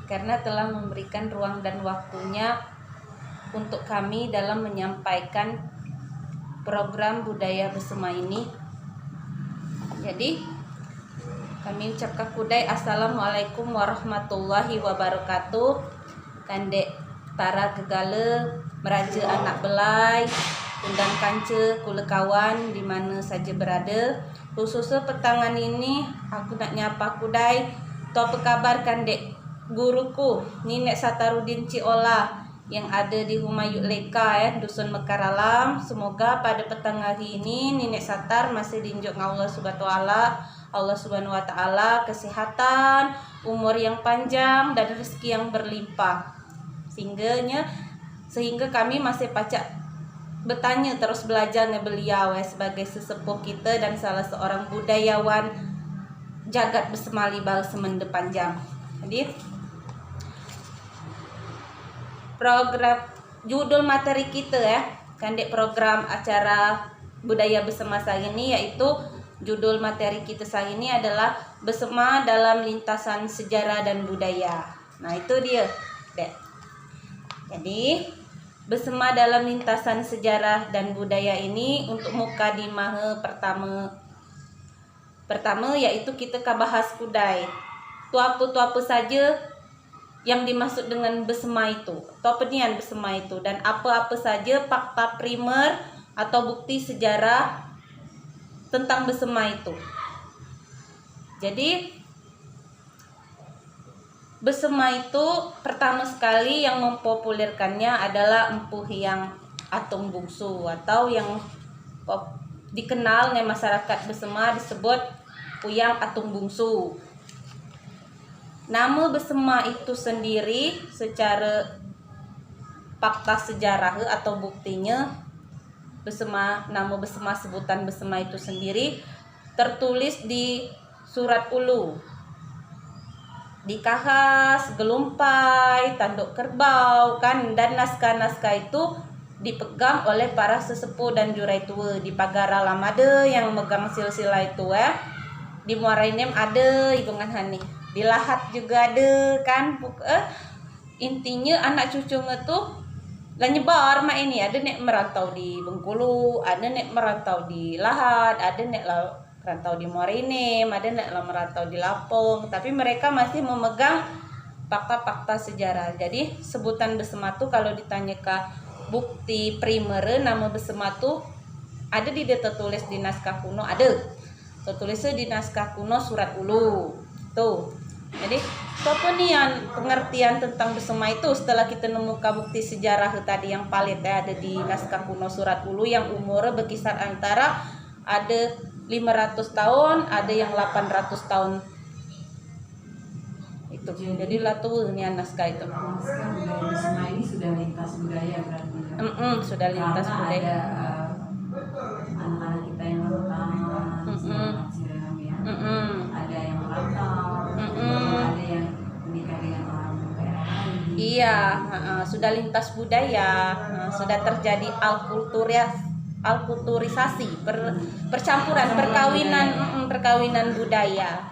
karena telah memberikan ruang dan waktunya untuk kami dalam menyampaikan program budaya bersama ini. Jadi kami ucapkan kudai assalamualaikum warahmatullahi wabarakatuh. Kandek tara gegala meraja anak belai undang kanca kula kawan di mana saja berada. Khususnya petangan ini aku nak nyapa kudai to apa kabar kandek guruku Ninek Satarudin Ciola yang ada di Humayuk Leka Dusun Mekar Alam. Semoga pada petang hari ini Ninek Satar masih diinjuk Allah Subhanahu wa taala kesehatan, umur yang panjang dan rezeki yang berlimpah. Sehingga kami masih pacak bertanya terus belajar dengan beliau sebagai sesepuh kita dan salah seorang budayawan jagat bersemali bal semende panjang. Jadi program judul materi kita kandek program acara budaya bersama saya ini, yaitu judul materi kita saya ini adalah bersama dalam lintasan sejarah dan budaya. Nah itu dia dek. Jadi bersama dalam lintasan sejarah dan budaya ini untuk mukadimah pertama yaitu kita bahas kudai apa saja yang dimaksud dengan bersama itu, atau penian bersama itu, dan apa-apa saja fakta primer atau bukti sejarah tentang bersama itu. Jadi bersama itu pertama sekali yang mempopulerkannya adalah Empu Hyang Atung Bungsu, atau yang dikenal oleh masyarakat bersama disebut Hyang Atung Bungsu. Nama bersama itu sendiri secara fakta sejarah atau buktinya, nama bersama sebutan bersama itu sendiri tertulis di Surat Ulu, di Kahas, Gelumpai, Tanduk Kerbau dan naskah-naskah itu dipegang oleh para sesepuh dan jurai tua. Di Pagar Alam ada yang megang silsilah itu di Muara Enim ada Ibu Hani, di Lahat juga ada kan. Intinya anak cucunya tuh lah nyebar mak ini, ada nek merantau di Bengkulu, ada nek merantau di Lahat, ada nek merantau di Muara Enim, ada nek merantau di Lampung, tapi mereka masih memegang fakta-fakta sejarah. Jadi sebutan bersama tuh kalau ditanya ke bukti primer nama bersama tuh ada tertulis di naskah kuno, ada tertulisnya di naskah kuno Surat Ulu tuh. Jadi pengertian tentang bersama itu setelah kita nemukan bukti sejarah tadi yang valid ada di naskah kuno Surat Ulu yang umurnya berkisar antara ada 500 tahun, ada yang 800 tahun. Itu. Jadi lah tuh ini naskah itu. Bersama ini sudah lintas budaya berarti. Sudah lintas budaya. Ada anak-anak kita yang rantau, ada yang merantau, ada yang menikah dengan orang daerah lain. Iya, sudah lintas budaya, sudah terjadi alkulturisasi, percampuran, perkawinan budaya.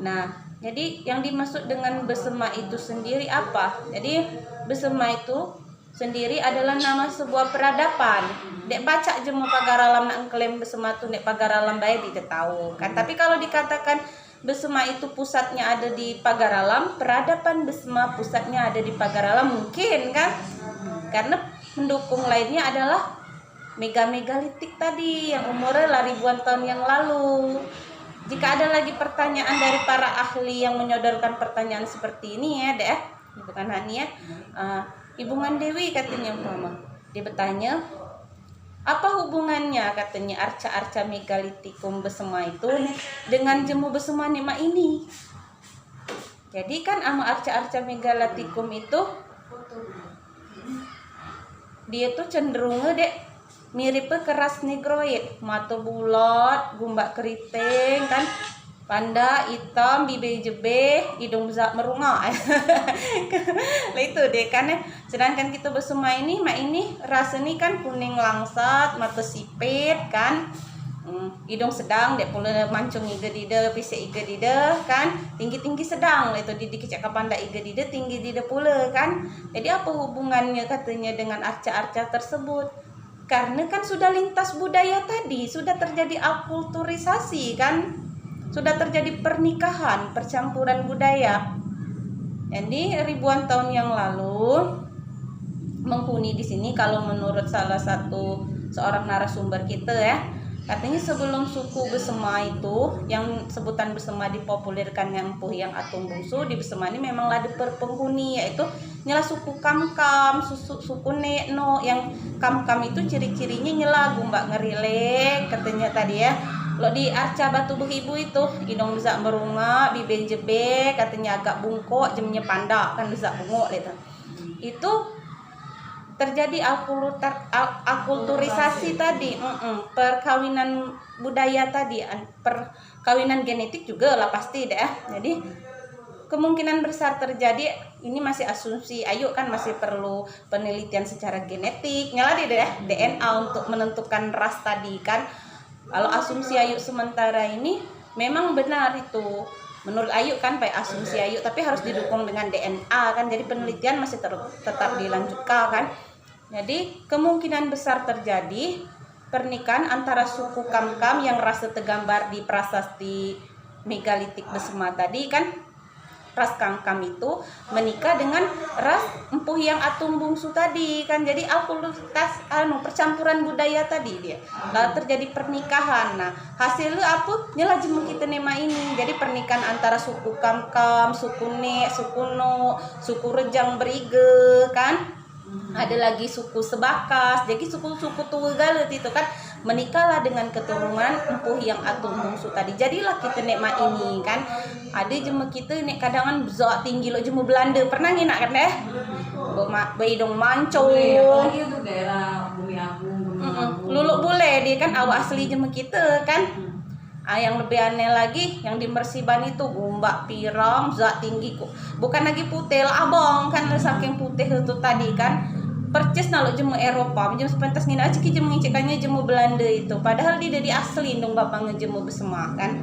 Nah, jadi yang dimaksud dengan bersama itu sendiri apa? Jadi bersama itu sendiri adalah nama sebuah peradaban. Dek baca jemu Pagar Alam nak klaim bersama itu dek Pagar Alam bae tidak tahu kan. Tapi kalau dikatakan bersama itu pusatnya ada di Pagar Alam, peradaban bersama pusatnya ada di Pagar Alam mungkin kan? Karena pendukung lainnya adalah megalitik tadi yang umurnya ribuan tahun yang lalu. Jika ada lagi pertanyaan dari para ahli yang menyodorkan pertanyaan seperti ini dek, bukan Hani Ibu Mandewi katanya umpama, dia bertanya apa hubungannya katanya arca-arca megalitikum bersama itu dengan jemu bersama nikmat ini. Jadi kan ama arca-arca megalitikum itu dia tuh cenderungnya dek miripnya keras negroid, mata bulat, gumbak keriting kan, panda hitam, bibir jebeh, hidung besar merunga. Lah itu deh kan sedangkan kita bersama ini mak ini rasanya kan kuning langsat, mata sipit kan, Idong sedang dek pula mancung iga dida pisik iga dida kan tinggi sedang lah itu di kecak kapanda iga dida tinggi dida pula kan. Jadi apa hubungannya katanya dengan arca-arca tersebut? Karena kan sudah lintas budaya tadi, sudah terjadi akulturisasi kan, sudah terjadi pernikahan, percampuran budaya. Jadi ribuan tahun yang lalu menghuni di sini, kalau menurut salah satu seorang narasumber kita ya, katanya sebelum suku Besema itu, yang sebutan Besema dipopulerkan yang Empuh yang Atung Bungsu, di Besema ini memang ada penghuni, yaitu nyala suku Kamkam, suku Nekno. Yang Kamkam itu ciri-cirinya nyela gumbak ngerilek katanya tadi ya. Lo di arca batu behibu itu idong bisa merunga, bibir jebek katanya agak bungkuk, jemnya pandak kan bisa bungkuk gitu. Itu terjadi akulturisasi tadi, perkawinan budaya tadi, perkawinan genetik juga lah pasti deh. Jadi kemungkinan besar terjadi, ini masih asumsi ayo kan, masih perlu penelitian secara genetik nyala deh DNA untuk menentukan ras tadi kan. Kalau asumsi ayo sementara ini memang benar itu menurut Ayu kan, pakai asumsi Ayu tapi harus didukung dengan DNA kan. Jadi penelitian masih tetap dilanjutkan kan. Jadi kemungkinan besar terjadi pernikahan antara suku Kamkam yang rasa tergambar di prasasti megalitik Besema tadi kan. Ras Kamkam itu menikah dengan ras Empuh yang Atung Bungsu tadi kan. Jadi percampuran budaya tadi dia. Lalu terjadi pernikahan. Nah, hasilnya apa? Nyala jemu kita nema ini. Jadi pernikahan antara suku Kamkam, suku Nek, suku No, suku Rejang Berige kan. Ada lagi suku Sebakas. Jadi suku-suku tua galet itu kan menikahlah dengan keturunan Empuh yang Atung Bungsu tadi. Jadilah kita nekma ini kan. Ada jema kita nek kadangan bezak tinggi lo jema Belanda. Pernah nginak kan deh? Beidong mancung. Apalagi itu daerah Bumi Agung. Luluk boleh dia kan awak asli jema kita kan. Yang lebih aneh lagi yang di Mersiban itu gumbak piram zat tinggi kok. Bukan lagi putih lah abang kan, saking putih itu tadi kan. Percis nalo jemu Eropa, jemu sepentas ngina aja ki jemu ngecekannya jemu Belanda itu. Padahal dia dari asli dong bapak ngejemu Besema kan.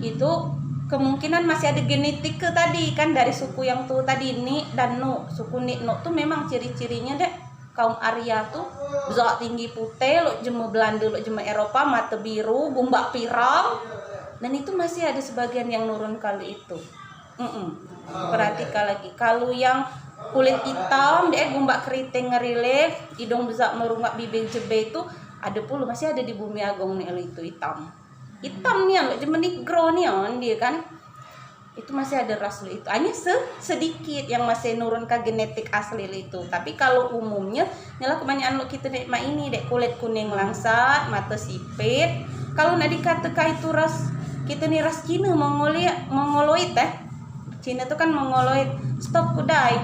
Itu kemungkinan masih ada genetik ke tadi kan, dari suku yang tuh tadi Ni dan No. Suku Ni No tuh memang ciri-cirinya deh kaum Arya tuh zat tinggi putih, lo jemu Belanda, lo jemu Eropa mata biru, gumbak piram. Dan itu masih ada sebagian yang nurun kali itu. Perhatikan lagi, kalau yang kulit hitam dia gumbak keriting ngerilek, hidung besar merunggak bibir jebe itu ada pula, masih ada di Bumi Agung nih itu hitam nih lo cuma negro nih dia kan. Itu masih ada ras itu, hanya sedikit yang masih nurun ke genetik asli itu. Tapi kalau umumnya nyala kebanyakan lo kita nekma ini dek kulit kuning langsat, mata sipit. Kalau nak dikatakan itu ras kita nih ras Cina mongoloid Cina itu kan mongoloid. Stop kudai,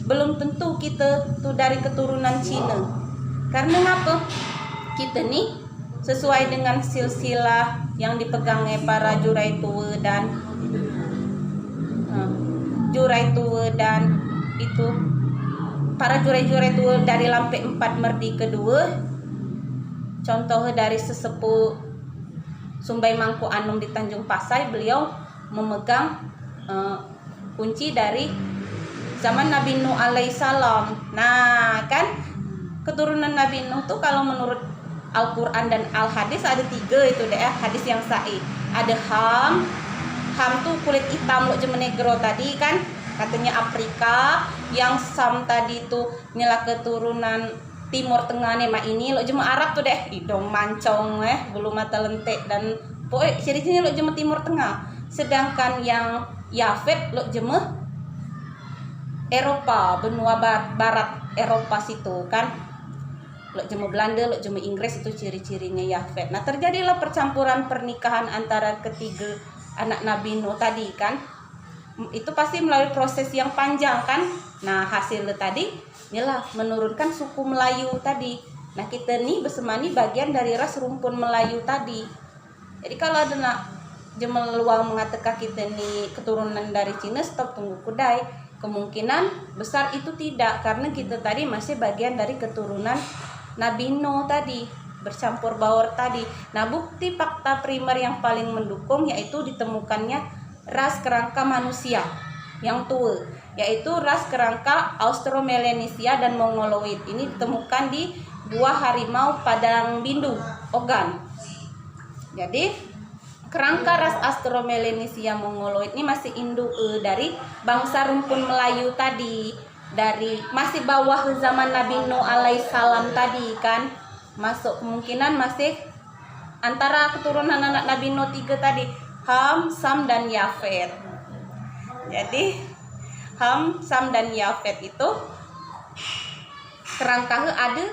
belum tentu kita tuh dari keturunan Cina. Karena ngapa? Kita nih sesuai dengan silsilah yang dipegangnya para jurai tua dan itu para jurai-jurai tua dari Lampe 4 Merdi kedua. Contoh dari sesepuh Sumbai Mangku Anum di Tanjung Pasai, beliau memegang kunci dari zaman Nabi Nuh alaihissalam. Nah kan keturunan Nabi Nuh tuh kalau menurut Al-Quran dan Al-Hadis ada 3 itu deh hadis yang sahih. Ada Ham tuh kulit hitam lo jeme negro tadi kan, katanya Afrika. Yang Sam tadi tuh nyala keturunan Timur Tengah nema ini lo jeme Arab tuh deh, hidung mancong bulu mata lentik dan pokoknya ciri-cirinya lo jeme Timur Tengah. Sedangkan yang Yafet lo jeme Eropa, benua barat Eropa situ kan. Lo jeme Belanda, lo jeme Inggris, itu ciri-cirinya Yafet. Nah terjadilah percampuran pernikahan antara ketiga anak Nabi Nuh tadi kan. Itu pasti melalui proses yang panjang kan. Nah hasilnya tadi ialah menurunkan suku Melayu tadi. Nah kita nih Besema nih bagian dari ras rumpun Melayu tadi. Jadi kalau ada nak jemel luang mengatakan kita nih keturunan dari Cina, stop, tunggu kudai. Kemungkinan besar itu tidak, karena kita tadi masih bagian dari keturunan Nabi Nuh tadi. bercampur baur tadi. Nah, bukti fakta primer yang paling mendukung yaitu ditemukannya ras kerangka manusia yang tua, yaitu ras kerangka Austromelanesia dan Mongoloid. Ini ditemukan di Gua Harimau Padang Bindu, Ogan. Jadi kerangka ras Austromelanesia Mongoloid ini masih induk dari bangsa rumpun Melayu tadi, dari masih bawah zaman Nabi Nuh alaihissalam tadi kan, masuk kemungkinan masih antara keturunan anak Nabi Nuh 3 tadi, Ham, Sam dan Yafet. Jadi Ham, Sam dan Yafet itu kerangka ada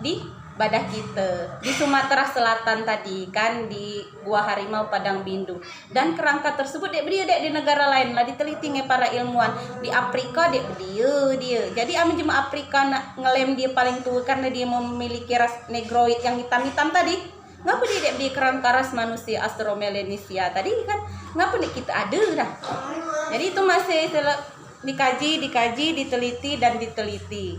di badah kita di Sumatera Selatan tadi kan, di Gua Harimau Padang Bindu. Dan kerangka tersebut dek dia di negara lain lah diteliti nge para ilmuwan. Di Afrika dia. Jadi amin cuma Afrika nak ngelem dia paling tua karena dia memiliki ras negroid yang hitam-hitam tadi. Ngapa dia di kerangka ras manusia Austromelanesia tadi kan? Ngapa nih kita ada dah. Jadi itu masih dikaji, diteliti dan diteliti.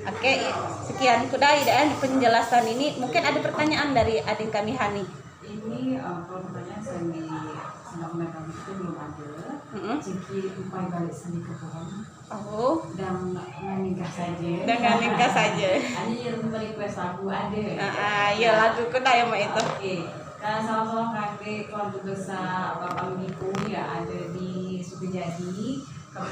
Oke, sekian sudah dan penjelasan ini. Mungkin ada pertanyaan dari adik kami Hani. Ini kalau pertanyaan saya di sedang mereka itu belum ada. Jika upaya balik sendiri ke pohon. Oh. Dan menikah saja. Dengan nikah saja. Ada yang request lagu ada. Ya lagu kuda ya mak itu. Oke. Karena sama-sama kakek keluarga besar Bapak Ibu ya ada di Sukajadi. Kalau